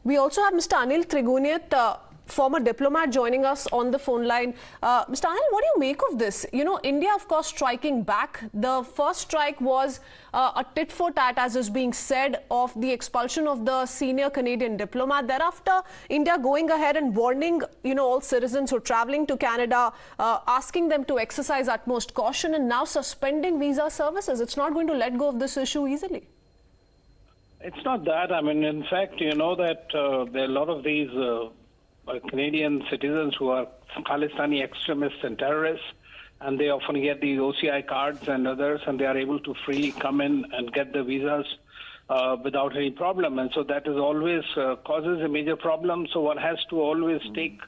We also have Mr. Anil Triguniat, former diplomat, joining us on the phone line. Mr. Anil, what do you make of this? You know, India, of course, striking back. The first strike was a tit for tat, as is being said, of the expulsion of the senior Canadian diplomat. Thereafter, India going ahead and warning, all citizens who are traveling to Canada, asking them to exercise utmost caution, and now suspending visa services. It's not going to let go of this issue easily. It's not that. I mean, in fact, you know that there are a lot of these Canadian citizens who are Khalistani extremists and terrorists, and they often get the OCI cards and others, and they are able to freely come in and get the visas without any problem. And so that is always causes a major problem. So one has to always take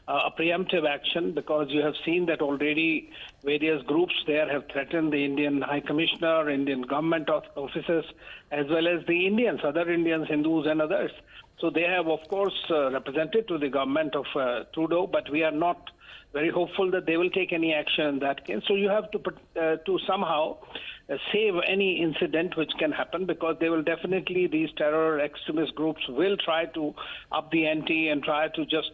a preemptive action, because you have seen that already various groups there have threatened the Indian High Commissioner, Indian government officers, as well as the Indians, other Indians, Hindus and others. So they have, of course, represented to the government of Trudeau, but we are not very hopeful that they will take any action in that case. So you have to somehow save any incident which can happen, because they will definitely, these terror extremist groups will try to up the ante and try to just,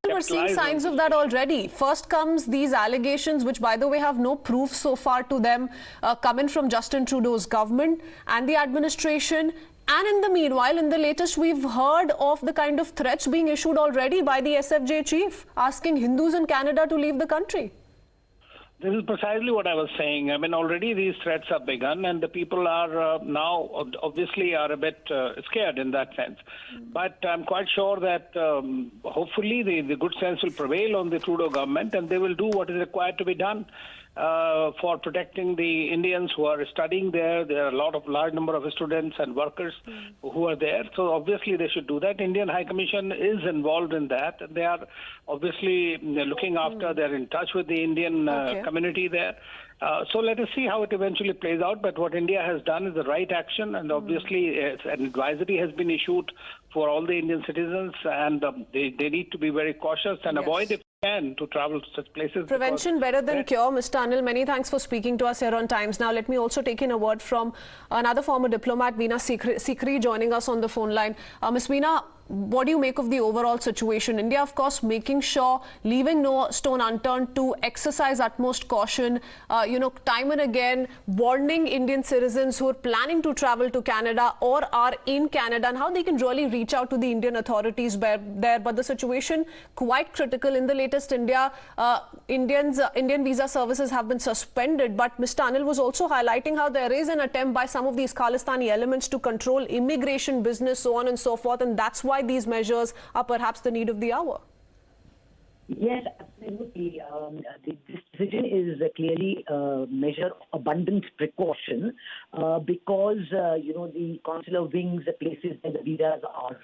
we're seeing signs of that already. First comes these allegations, which, by the way, have no proof so far to them, coming from Justin Trudeau's government and the administration. And in the meanwhile, in the latest, we've heard of the kind of threats being issued already by the SFJ chief, asking Hindus in Canada to leave the country. This is precisely what I was saying. I mean, already these threats have begun, and the people are now obviously are a bit scared in that sense. But I'm quite sure that hopefully the good sense will prevail on the Trudeau government, and they will do what is required to be done for protecting the Indians who are studying there. There are a large number of students and workers who are there. So obviously they should do that. Indian High Commission is involved in that. They are obviously looking after, they're in touch with the Indian community there. So let us see how it eventually plays out. But what India has done is the right action, and obviously an advisory has been issued for all the Indian citizens, and they need to be very cautious and avoid, if they can, to travel to such places. Prevention better than cure. Mr. Anil, many thanks for speaking to us here on Times Now. Let me also take in a word from another former diplomat, Veena Sikri, joining us on the phone line. Ms. Veena, what do you make of the overall situation? India, of course, making sure, leaving no stone unturned to exercise utmost caution, time and again, warning Indian citizens who are planning to travel to Canada or are in Canada, and how they can really reach out to the Indian authorities there. But the situation quite critical. In the latest Indian visa services have been suspended. But Mr. Anil was also highlighting how there is an attempt by some of these Khalistani elements to control immigration business, so on and so forth, and that's why these measures are perhaps the need of the hour. Yes, absolutely. This decision is clearly a measure of abundant precaution because, the consular wings, the places where the visas are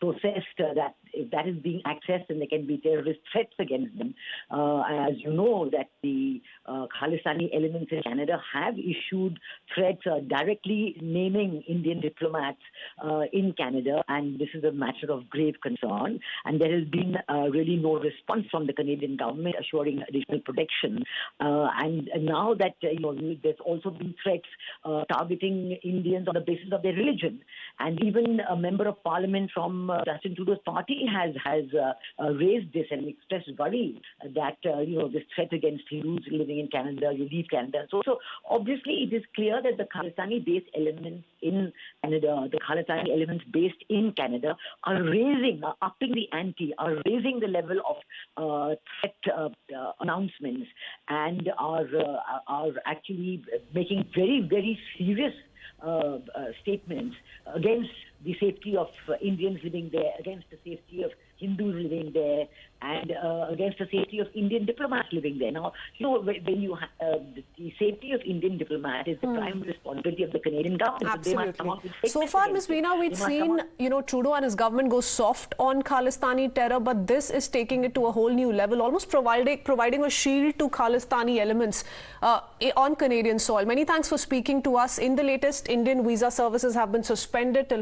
processed, that if that is being accessed, and there can be terrorist threats against them. As you know, that the Khalistani elements in Canada have issued threats directly naming Indian diplomats in Canada, and this is a matter of grave concern. And there has been really no response from the Canadian government assuring additional protection. And now that there's also been threats targeting Indians on the basis of their religion, and even a member of Parliament from Justin Trudeau's party has raised this and expressed worry that this threat against Hindus living in Canada, you leave Canada. So obviously it is clear that the Khalistani-based elements in Canada, the Khalistani elements based in Canada, are upping the ante, are raising the level of threat announcements, and are actually making very, very serious statements against the safety of Indians living there, against the safety of Hindus living there, and against the safety of Indian diplomats living there. Now, when you the safety of Indian diplomats is the prime responsibility of the Canadian government. Absolutely. So far, Ms. Veena, we've seen, Trudeau and his government go soft on Khalistani terror, but this is taking it to a whole new level, almost providing a shield to Khalistani elements on Canadian soil. Many thanks for speaking to us. In the latest, Indian visa services have been suspended till